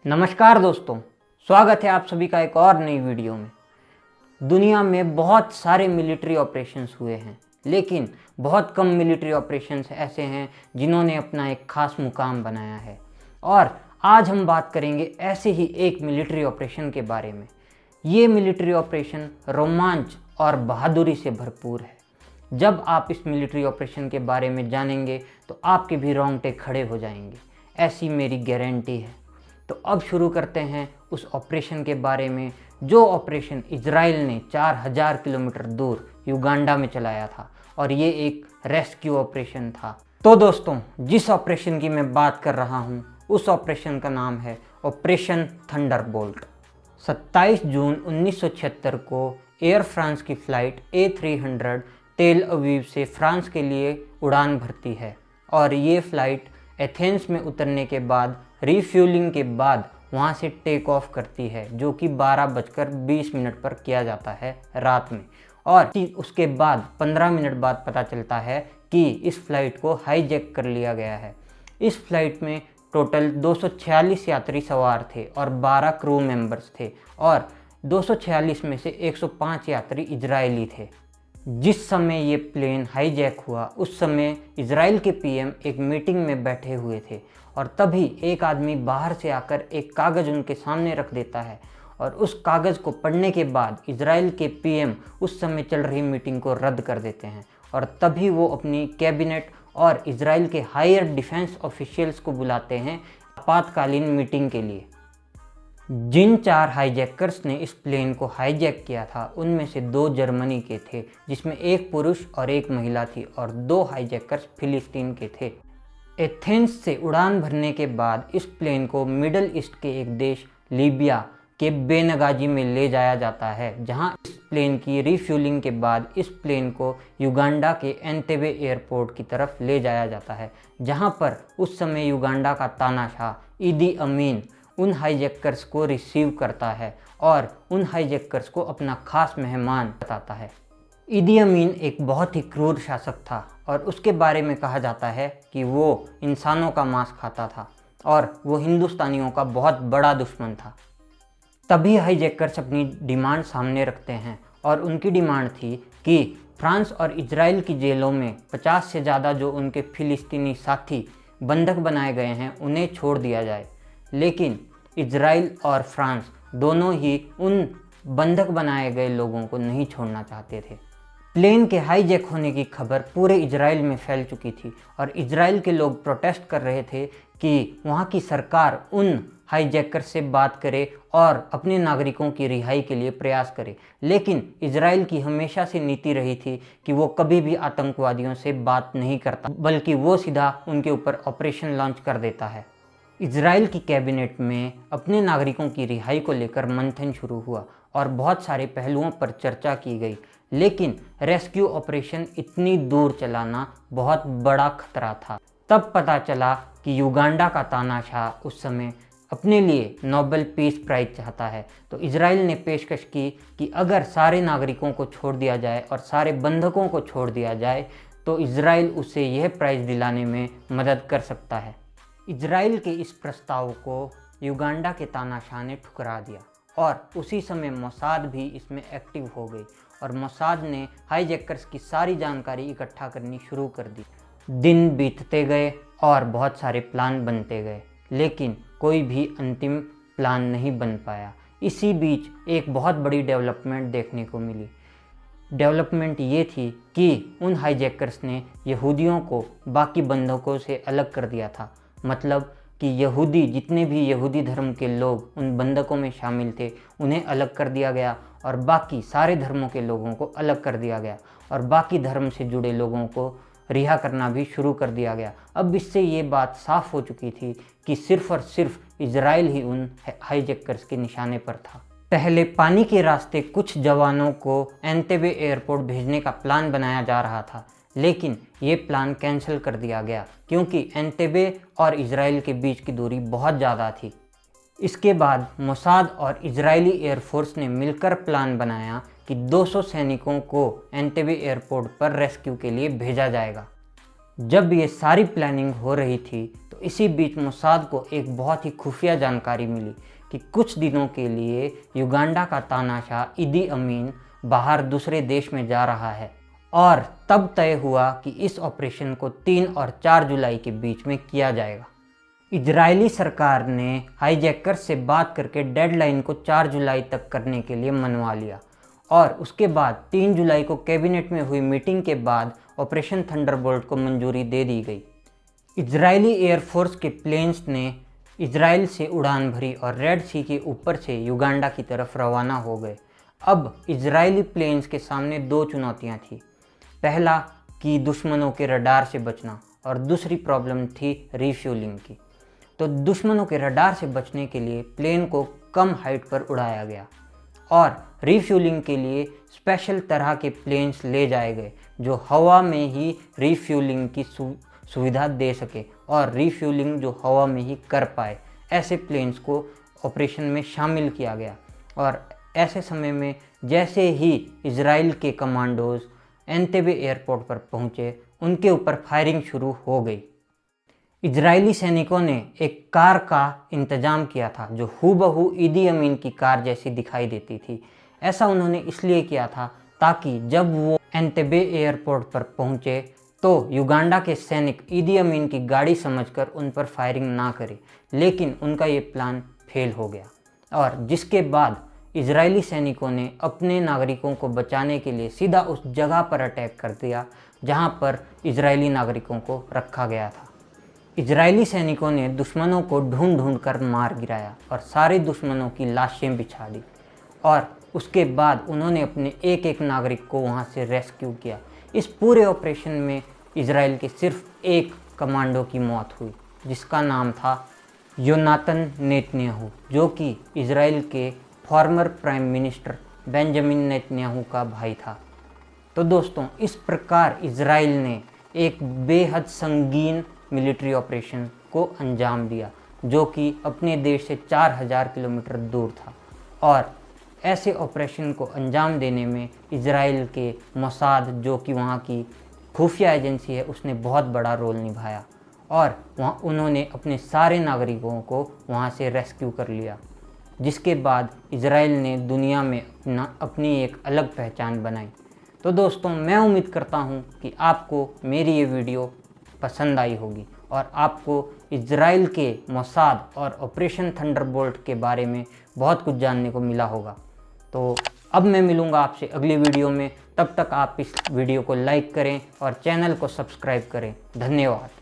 नमस्कार दोस्तों, स्वागत है आप सभी का एक और नई वीडियो में। दुनिया में बहुत सारे मिलिट्री ऑपरेशंस हुए हैं, लेकिन बहुत कम मिलिट्री ऑपरेशंस ऐसे हैं जिन्होंने अपना एक खास मुकाम बनाया है। और आज हम बात करेंगे ऐसे ही एक मिलिट्री ऑपरेशन के बारे में। ये मिलिट्री ऑपरेशन रोमांच और बहादुरी से भरपूर है। जब आप इस मिलिट्री ऑपरेशन के बारे में जानेंगे तो आपके भी रोंगटे खड़े हो जाएंगे, ऐसी मेरी गारंटी है। तो अब शुरू करते हैं उस ऑपरेशन के बारे में, जो ऑपरेशन इजराइल ने 4000 किलोमीटर दूर युगांडा में चलाया था, और ये एक रेस्क्यू ऑपरेशन था। तो दोस्तों, जिस ऑपरेशन की मैं बात कर रहा हूँ उस ऑपरेशन का नाम है ऑपरेशन थंडरबोल्ट। 27 जून 1976 को एयर फ्रांस की फ़्लाइट A300 तेल अवीव से फ्रांस के लिए उड़ान भरती है, और ये फ़्लाइट एथेंस में उतरने के बाद रिफ्यूलिंग के बाद वहाँ से टेक ऑफ करती है, जो कि 12:20 पर किया जाता है रात में। और उसके बाद 15 मिनट बाद पता चलता है कि इस फ्लाइट को हाईजैक कर लिया गया है। इस फ्लाइट में टोटल 246 यात्री सवार थे और 12 क्रू मेंबर्स थे, और 246 में से 105 यात्री इजरायली थे। जिस समय ये प्लेन हाईजैक हुआ उस समय इजराइल के पीएम एक मीटिंग में बैठे हुए थे, और तभी एक आदमी बाहर से आकर एक कागज़ उनके सामने रख देता है, और उस कागज़ को पढ़ने के बाद इजराइल के पीएम उस समय चल रही मीटिंग को रद्द कर देते हैं, और तभी वो अपनी कैबिनेट और इजराइल के हायर डिफेंस ऑफिशियल्स को बुलाते हैं आपातकालीन मीटिंग के लिए। जिन 4 हाईजैकर्स ने इस प्लेन को हाईजैक किया था उनमें से 2 जर्मनी के थे, जिसमें एक पुरुष और एक महिला थी, और 2 हाईजैकर्स फिलिस्तीन के थे। एथेंस से उड़ान भरने के बाद इस प्लेन को मिडल ईस्ट के एक देश लीबिया के बेनगाजी में ले जाया जाता है, जहां इस प्लेन की रिफ्यूलिंग के बाद इस प्लेन को युगांडा के एंतेबे एयरपोर्ट की तरफ ले जाया जाता है, जहां पर उस समय युगांडा का तानाशाह ईदी अमीन उन हाईजैकर्स को रिसीव करता है और उन हाईजैकर्स को अपना खास मेहमान बताता है। ईदी अमीन एक बहुत ही क्रूर शासक था, और उसके बारे में कहा जाता है कि वो इंसानों का मांस खाता था और वो हिंदुस्तानियों का बहुत बड़ा दुश्मन था। तभी हाईजैकर्स अपनी डिमांड सामने रखते हैं, और उनकी डिमांड थी कि फ्रांस और इजराइल की जेलों में 50 से ज़्यादा जो उनके फिलिस्तीनी साथी बंधक बनाए गए हैं उन्हें छोड़ दिया जाए। लेकिन इजराइल और फ्रांस दोनों ही उन बंधक बनाए गए लोगों को नहीं छोड़ना चाहते थे। प्लेन के हाईजैक होने की खबर पूरे इजराइल में फैल चुकी थी, और इजराइल के लोग प्रोटेस्ट कर रहे थे कि वहाँ की सरकार उन हाईजैकर से बात करे और अपने नागरिकों की रिहाई के लिए प्रयास करे। लेकिन इजराइल की हमेशा से नीति रही थी कि वो कभी भी आतंकवादियों से बात नहीं करता, बल्कि वो सीधा उनके ऊपर ऑपरेशन लॉन्च कर देता है। इजराइल की कैबिनेट में अपने नागरिकों की रिहाई को लेकर मंथन शुरू हुआ और बहुत सारे पहलुओं पर चर्चा की गई, लेकिन रेस्क्यू ऑपरेशन इतनी दूर चलाना बहुत बड़ा खतरा था। तब पता चला कि युगांडा का तानाशाह उस समय अपने लिए नोबेल पीस प्राइज चाहता है, तो इजराइल ने पेशकश की कि अगर सारे नागरिकों को छोड़ दिया जाए और सारे बंधकों को छोड़ दिया जाए तो इजराइल उसे यह प्राइज़ दिलाने में मदद कर सकता है। इजराइल के इस प्रस्ताव को युगांडा के तानाशाह ने ठुकरा दिया, और उसी समय मोसाद भी इसमें एक्टिव हो गई, और मोसाद ने हाईजैकर्स की सारी जानकारी इकट्ठा करनी शुरू कर दी। दिन बीतते गए और बहुत सारे प्लान बनते गए, लेकिन कोई भी अंतिम प्लान नहीं बन पाया। इसी बीच एक बहुत बड़ी डेवलपमेंट देखने को मिली। डेवलपमेंट ये थी कि उन हाईजैकर्स ने यहूदियों को बाकी बंधकों से अलग कर दिया था। मतलब कि यहूदी, जितने भी यहूदी धर्म के लोग उन बंधकों में शामिल थे उन्हें अलग कर दिया गया, और बाकी सारे धर्मों के लोगों को अलग कर दिया गया, और बाकी धर्म से जुड़े लोगों को रिहा करना भी शुरू कर दिया गया। अब इससे ये बात साफ हो चुकी थी कि सिर्फ और सिर्फ इजराइल ही उन हाईजैकर्स के निशाने पर था। पहले पानी के रास्ते कुछ जवानों को एंतेबे एयरपोर्ट भेजने का प्लान बनाया जा रहा था, लेकिन ये प्लान कैंसिल कर दिया गया क्योंकि एंतेबे और इजराइल के बीच की दूरी बहुत ज़्यादा थी। इसके बाद मोसाद और इजरायली एयरफोर्स ने मिलकर प्लान बनाया कि 200 सैनिकों को एंतेबे एयरपोर्ट पर रेस्क्यू के लिए भेजा जाएगा। जब ये सारी प्लानिंग हो रही थी तो इसी बीच मोसाद को एक बहुत ही खुफिया जानकारी मिली कि कुछ दिनों के लिए युगांडा का तानाशाह इदी अमीन बाहर दूसरे देश में जा रहा है और तब तय हुआ कि इस ऑपरेशन को 3 और 4 जुलाई के बीच में किया जाएगा। इजरायली सरकार ने हाईजैकर से बात करके डेडलाइन को 4 जुलाई तक करने के लिए मनवा लिया और उसके बाद 3 जुलाई को कैबिनेट में हुई मीटिंग के बाद ऑपरेशन थंडरबोल्ट को मंजूरी दे दी गई। इजरायली एयरफोर्स के प्लेन्स ने इजराइल से उड़ान भरी और रेड सी के ऊपर से युगांडा की तरफ रवाना हो गए। अब इजरायली प्लेन्स के सामने 2 चुनौतियां थी। पहला कि दुश्मनों के रडार से बचना और दूसरी प्रॉब्लम थी रिफ्यूलिंग की। तो दुश्मनों के रडार से बचने के लिए प्लेन को कम हाइट पर उड़ाया गया और रिफ्यूलिंग के लिए स्पेशल तरह के प्लेन्स ले जाए गए जो हवा में ही रिफ्यूलिंग की सुविधा दे सके और रिफ्यूलिंग जो हवा में ही कर पाए। ऐसे प्लेन्स को ऑपरेशन में शामिल किया गया और ऐसे समय में जैसे ही इजराइल के कमांडोज एंतेबे एयरपोर्ट पर पहुंचे, उनके ऊपर फायरिंग शुरू हो गई। इजरायली सैनिकों ने एक कार का इंतजाम किया था जो हूबहू इदी अमीन की कार जैसी दिखाई देती थी। ऐसा उन्होंने इसलिए किया था ताकि जब वो एंतेबे एयरपोर्ट पर पहुंचे तो युगांडा के सैनिक इदी अमीन की गाड़ी समझकर उन पर फायरिंग ना करें, लेकिन उनका ये प्लान फेल हो गया और जिसके बाद इजरायली सैनिकों ने अपने नागरिकों को बचाने के लिए सीधा उस जगह पर अटैक कर दिया जहां पर इजरायली नागरिकों को रखा गया था। इजरायली सैनिकों ने दुश्मनों को ढूंढ ढूंढ कर मार गिराया और सारे दुश्मनों की लाशें बिछा दी और उसके बाद उन्होंने अपने एक एक नागरिक को वहां से रेस्क्यू किया। इस पूरे ऑपरेशन में इजराइल के सिर्फ एक कमांडो की मौत हुई जिसका नाम था योनातन नेतन्याहू, जो कि इजराइल के former prime minister Benjamin Netanyahu का भाई था। तो दोस्तों, इस प्रकार इजराइल ने एक बेहद संगीन मिलिट्री ऑपरेशन को अंजाम दिया जो कि अपने देश से 4000 किलोमीटर दूर था और ऐसे ऑपरेशन को अंजाम देने में इजराइल के मोसाद, जो कि वहाँ की खुफिया एजेंसी है, उसने बहुत बड़ा रोल निभाया और वहाँ उन्होंने अपने सारे नागरिकों को वहाँ से रेस्क्यू कर लिया, जिसके बाद इजराइल ने दुनिया में अपनी एक अलग पहचान बनाई। तो दोस्तों, मैं उम्मीद करता हूँ कि आपको मेरी ये वीडियो पसंद आई होगी और आपको इजराइल के मोसाद और ऑपरेशन थंडरबोल्ट के बारे में बहुत कुछ जानने को मिला होगा। तो अब मैं मिलूँगा आपसे अगली वीडियो में। तब तक आप इस वीडियो को लाइक करें और चैनल को सब्सक्राइब करें। धन्यवाद।